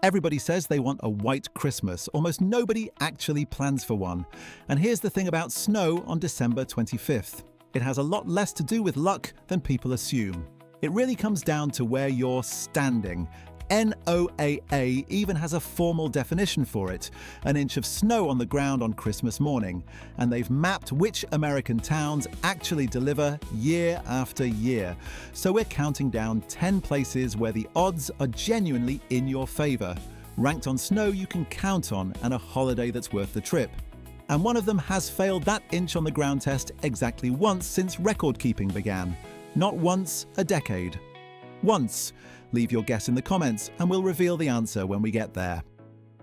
Everybody says they want a white Christmas. Almost nobody actually plans for one. And here's the thing about snow on December 25th. It has a lot less to do with luck than people assume. It really comes down to where you're standing. NOAA even has a formal definition for it, an inch of snow on the ground on Christmas morning, and they've mapped which American towns actually deliver year after year. So we're counting down 10 places where the odds are genuinely in your favor, ranked on snow you can count on and a holiday that's worth the trip. And one of them has failed that inch on the ground test exactly once since record keeping began. Not once, a decade. Once. Leave your guess in the comments and we'll reveal the answer when we get there.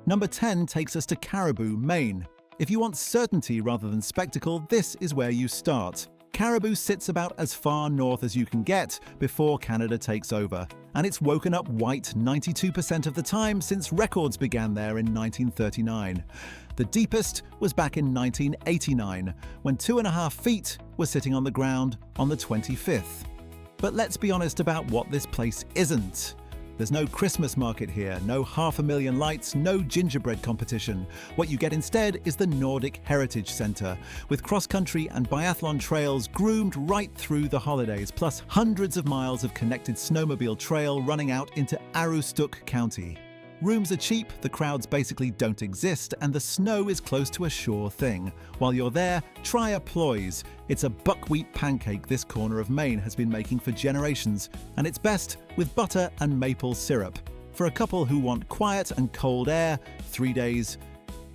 Number 10 takes us to Caribou, Maine. If you want certainty rather than spectacle, this is where you start. Caribou sits about as far north as you can get before Canada takes over, and it's woken up white 92% of the time since records began there in 1939. The deepest was back in 1989, when 2.5 feet were sitting on the ground on the 25th. But let's be honest about what this place isn't. There's no Christmas market here, no 500,000 lights, no gingerbread competition. What you get instead is the Nordic Heritage Centre, with cross-country and biathlon trails groomed right through the holidays, plus hundreds of miles of connected snowmobile trail running out into Aroostook County. Rooms are cheap, the crowds basically don't exist, and the snow is close to a sure thing. While you're there, try a ploys. It's a buckwheat pancake this corner of Maine has been making for generations, and it's best with butter and maple syrup. For a couple who want quiet and cold air, 3 days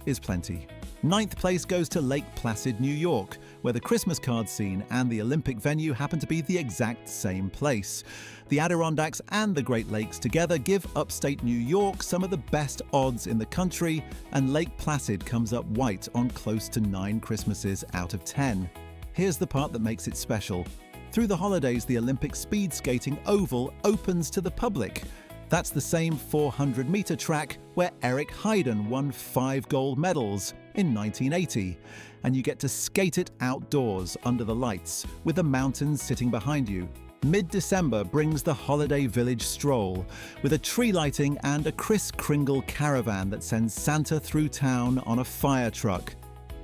is plenty. 9th place goes to Lake Placid, New York, where the Christmas card scene and the Olympic venue happen to be the exact same place. The Adirondacks and the Great Lakes together give upstate New York some of the best odds in the country, and Lake Placid comes up white on close to 9 Christmases out of 10. Here's the part that makes it special. Through the holidays, the Olympic speed skating oval opens to the public. That's the same 400-meter track where Eric Heiden won 5 gold medals in 1980, and you get to skate it outdoors under the lights with the mountains sitting behind you. Mid-December brings the Holiday Village stroll with a tree lighting and a Kris Kringle caravan that sends Santa through town on a fire truck.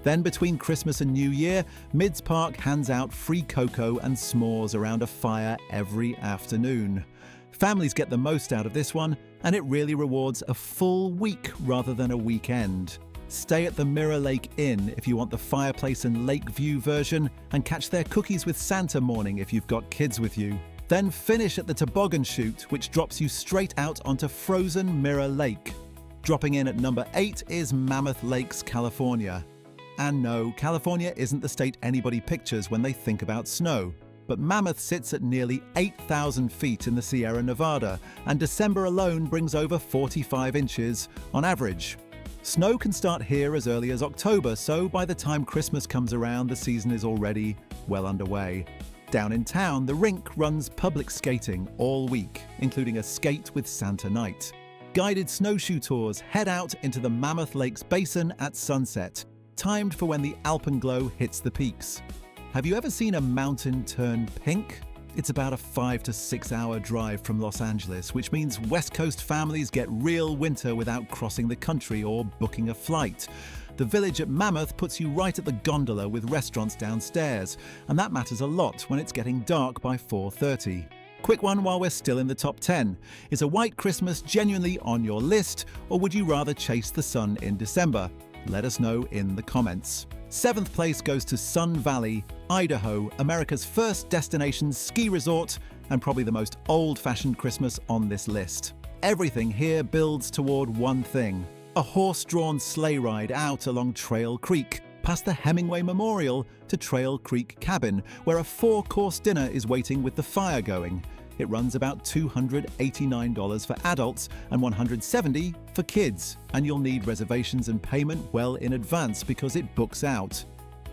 Then between Christmas and New Year, Mids Park hands out free cocoa and s'mores around a fire every afternoon. Families get the most out of this one, and it really rewards a full week rather than a weekend. Stay at the Mirror Lake Inn if you want the fireplace and lake view version, and catch their Cookies with Santa morning if you've got kids with you. Then finish at the toboggan chute, which drops you straight out onto frozen Mirror Lake. Dropping in at number 8 is Mammoth Lakes, California. And no, California isn't the state anybody pictures when they think about snow. But Mammoth sits at nearly 8,000 feet in the Sierra Nevada, and December alone brings over 45 inches on average. Snow can start here as early as October, so by the time Christmas comes around, the season is already well underway. Down in town, the rink runs public skating all week, including a Skate with Santa night. Guided snowshoe tours head out into the Mammoth Lakes Basin at sunset, timed for when the alpenglow hits the peaks. Have you ever seen a mountain turn pink? It's about a 5 to 6 hour drive from Los Angeles, which means West Coast families get real winter without crossing the country or booking a flight. The village at Mammoth puts you right at the gondola with restaurants downstairs, and that matters a lot when it's getting dark by 4:30. Quick one while we're still in the top 10. Is a white Christmas genuinely on your list, or would you rather chase the sun in December? Let us know in the comments. 7th place goes to Sun Valley, Idaho, America's first destination ski resort, and probably the most old-fashioned Christmas on this list. Everything here builds toward one thing: a horse-drawn sleigh ride out along Trail Creek, past the Hemingway Memorial to Trail Creek Cabin, where a 4-course dinner is waiting with the fire going. It runs about $289 for adults and $170 for kids, and you'll need reservations and payment well in advance because it books out.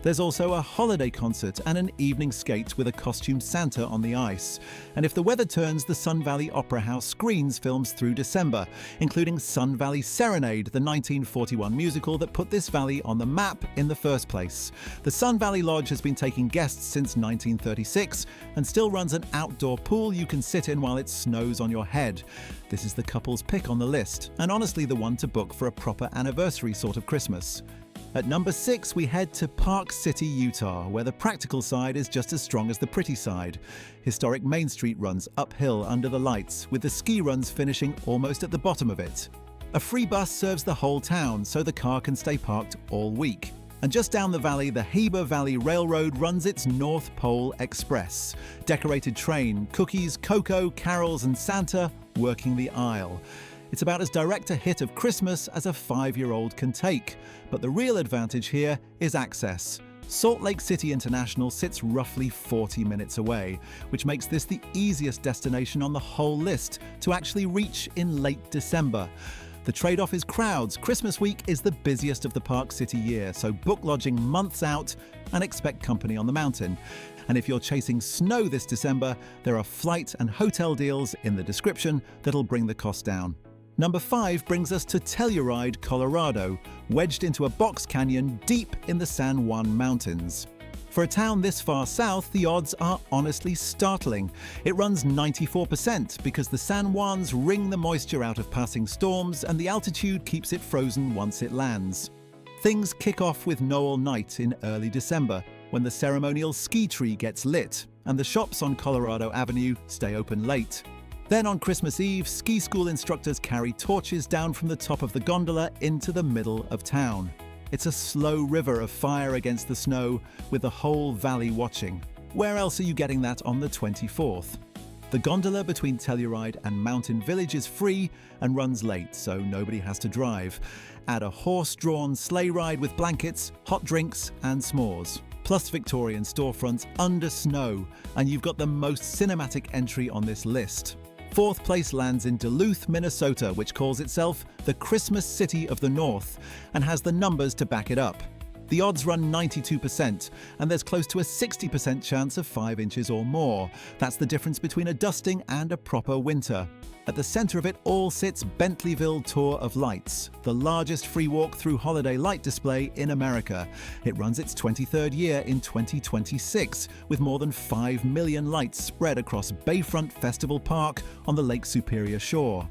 There's also a holiday concert and an evening skate with a costume Santa on the ice. And if the weather turns, the Sun Valley Opera House screens films through December, including Sun Valley Serenade, the 1941 musical that put this valley on the map in the first place. The Sun Valley Lodge has been taking guests since 1936 and still runs an outdoor pool you can sit in while it snows on your head. This is the couple's pick on the list, and honestly the one to book for a proper anniversary sort of Christmas. At number 6, we head to Park City, Utah, where the practical side is just as strong as the pretty side. Historic Main Street runs uphill under the lights, with the ski runs finishing almost at the bottom of it. A free bus serves the whole town, so the car can stay parked all week. And just down the valley, the Heber Valley Railroad runs its North Pole Express. Decorated train, cookies, cocoa, carols and Santa working the aisle. It's about as direct a hit of Christmas as a 5-year-old can take. But the real advantage here is access. Salt Lake City International sits roughly 40 minutes away, which makes this the easiest destination on the whole list to actually reach in late December. The trade-off is crowds. Christmas week is the busiest of the Park City year, so book lodging months out and expect company on the mountain. And if you're chasing snow this December, there are flight and hotel deals in the description that'll bring the cost down. Number 5 brings us to Telluride, Colorado, wedged into a box canyon deep in the San Juan Mountains. For a town this far south, the odds are honestly startling. It runs 94% because the San Juans wring the moisture out of passing storms and the altitude keeps it frozen once it lands. Things kick off with NOAA night in early December, when the ceremonial ski tree gets lit and the shops on Colorado Avenue stay open late. Then on Christmas Eve, ski school instructors carry torches down from the top of the gondola into the middle of town. It's a slow river of fire against the snow, with the whole valley watching. Where else are you getting that on the 24th? The gondola between Telluride and Mountain Village is free and runs late, so nobody has to drive. Add a horse-drawn sleigh ride with blankets, hot drinks and s'mores. Plus Victorian storefronts under snow, and you've got the most cinematic entry on this list. 4th place lands in Duluth, Minnesota, which calls itself the Christmas City of the North and has the numbers to back it up. The odds run 92%, and there's close to a 60% chance of 5 inches or more. That's the difference between a dusting and a proper winter. At the center of it all sits Bentleyville Tour of Lights, the largest free walk-through holiday light display in America. It runs its 23rd year in 2026, with more than 5 million lights spread across Bayfront Festival Park on the Lake Superior shore.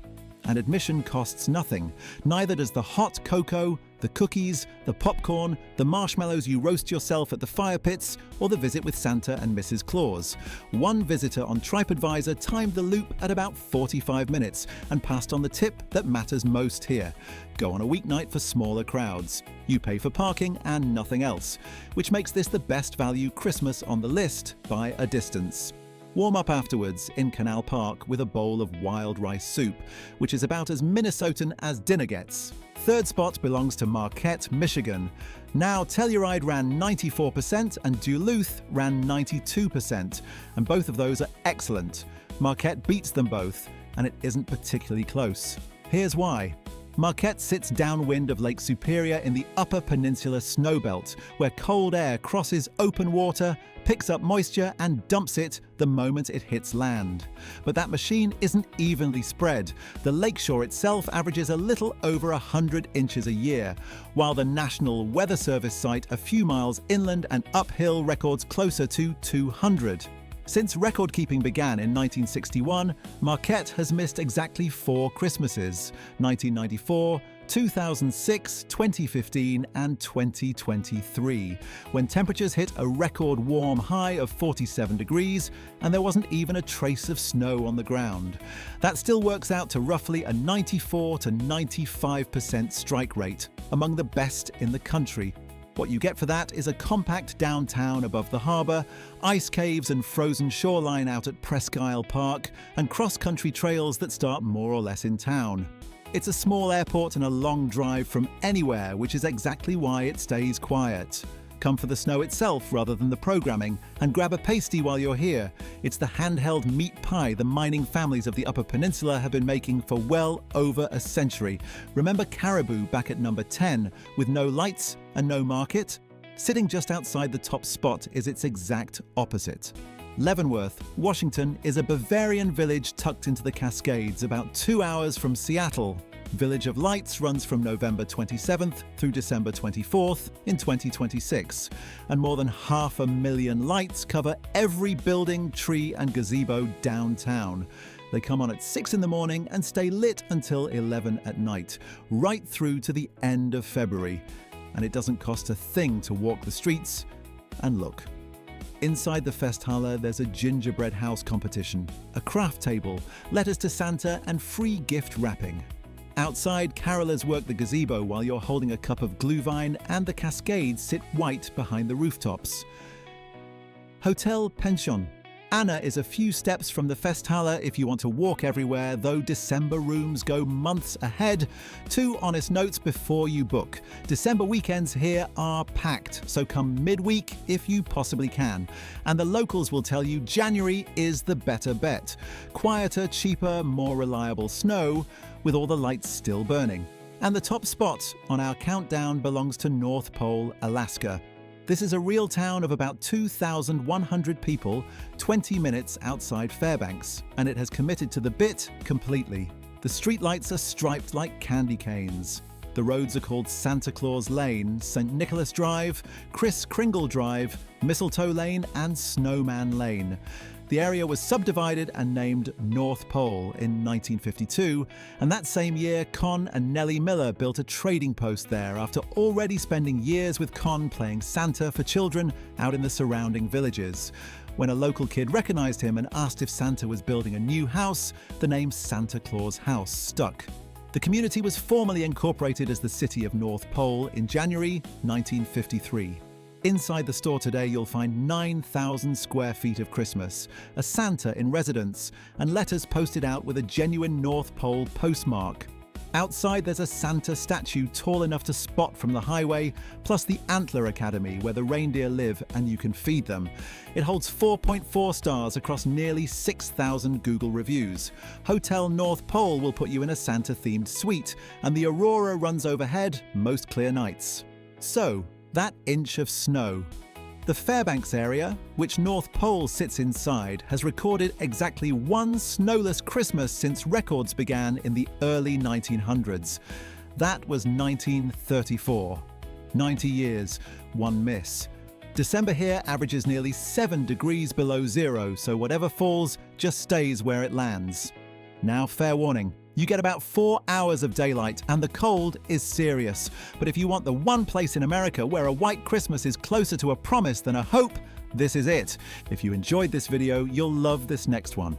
And admission costs nothing. Neither does the hot cocoa, the cookies, the popcorn, the marshmallows you roast yourself at the fire pits, or the visit with Santa and Mrs. Claus. One visitor on TripAdvisor timed the loop at about 45 minutes and passed on the tip that matters most here. Go on a weeknight for smaller crowds. You pay for parking and nothing else, which makes this the best value Christmas on the list by a distance. Warm up afterwards in Canal Park with a bowl of wild rice soup, which is about as Minnesotan as dinner gets. 3rd spot belongs to Marquette, Michigan. Now Telluride ran 94% and Duluth ran 92%, and both of those are excellent. Marquette beats them both, and it isn't particularly close. Here's why. Marquette sits downwind of Lake Superior in the Upper Peninsula snowbelt, where cold air crosses open water, picks up moisture and dumps it the moment it hits land. But that machine isn't evenly spread. The lakeshore itself averages a little over 100 inches a year, while the National Weather Service site a few miles inland and uphill records closer to 200. Since record-keeping began in 1961, Marquette has missed exactly 4 Christmases: 1994, 2006, 2015 and 2023, when temperatures hit a record warm high of 47 degrees and there wasn't even a trace of snow on the ground. That still works out to roughly a 94 to 95% strike rate, among the best in the country. What you get for that is a compact downtown above the harbour, ice caves and frozen shoreline out at Presque Isle Park, and cross-country trails that start more or less in town. It's a small airport and a long drive from anywhere, which is exactly why it stays quiet. Come for the snow itself rather than the programming, and grab a pasty while you're here. It's the handheld meat pie the mining families of the Upper Peninsula have been making for well over a century. Remember Caribou back at number 10, with no lights and no market? Sitting just outside the top spot is its exact opposite. Leavenworth, Washington is a Bavarian village tucked into the Cascades about 2 hours from Seattle. Village of Lights runs from November 27th through December 24th in 2026, and more than 500,000 lights cover every building, tree and gazebo downtown. They come on at 6 in the morning and stay lit until 11 at night, right through to the end of February. And it doesn't cost a thing to walk the streets and look. Inside the Festhalle, there's a gingerbread house competition, a craft table, letters to Santa and free gift wrapping. Outside, carolers work the gazebo while you're holding a cup of glühwein, and the Cascades sit white behind the rooftops. Hotel Pension. Anna is a few steps from the Festhalle if you want to walk everywhere, though December rooms go months ahead. 2 honest notes before you book. December weekends here are packed, so come midweek if you possibly can. And the locals will tell you January is the better bet. Quieter, cheaper, more reliable snow, with all the lights still burning. And the top spot on our countdown belongs to North Pole, Alaska. This is a real town of about 2,100 people, 20 minutes outside Fairbanks, and it has committed to the bit completely. The streetlights are striped like candy canes. The roads are called Santa Claus Lane, St. Nicholas Drive, Kris Kringle Drive, Mistletoe Lane, and Snowman Lane. The area was subdivided and named North Pole in 1952, and that same year Con and Nellie Miller built a trading post there after already spending years with Con playing Santa for children out in the surrounding villages. When a local kid recognized him and asked if Santa was building a new house, the name Santa Claus House stuck. The community was formally incorporated as the city of North Pole in January 1953. Inside the store today, you'll find 9,000 square feet of Christmas, a Santa in residence, and letters posted out with a genuine North Pole postmark. Outside, there's a Santa statue tall enough to spot from the highway, plus the Antler Academy, where the reindeer live and you can feed them. It holds 4.4 stars across nearly 6,000 Google reviews. Hotel North Pole will put you in a Santa-themed suite, and the aurora runs overhead most clear nights. So, that inch of snow. The Fairbanks area, which North Pole sits inside, has recorded exactly one snowless Christmas since records began in the early 1900s. That was 1934. 90 years, one miss. December here averages nearly 7 degrees below zero, so whatever falls just stays where it lands. Now, fair warning. You get about 4 hours of daylight, and the cold is serious. But if you want the one place in America where a white Christmas is closer to a promise than a hope, this is it. If you enjoyed this video, you'll love this next one.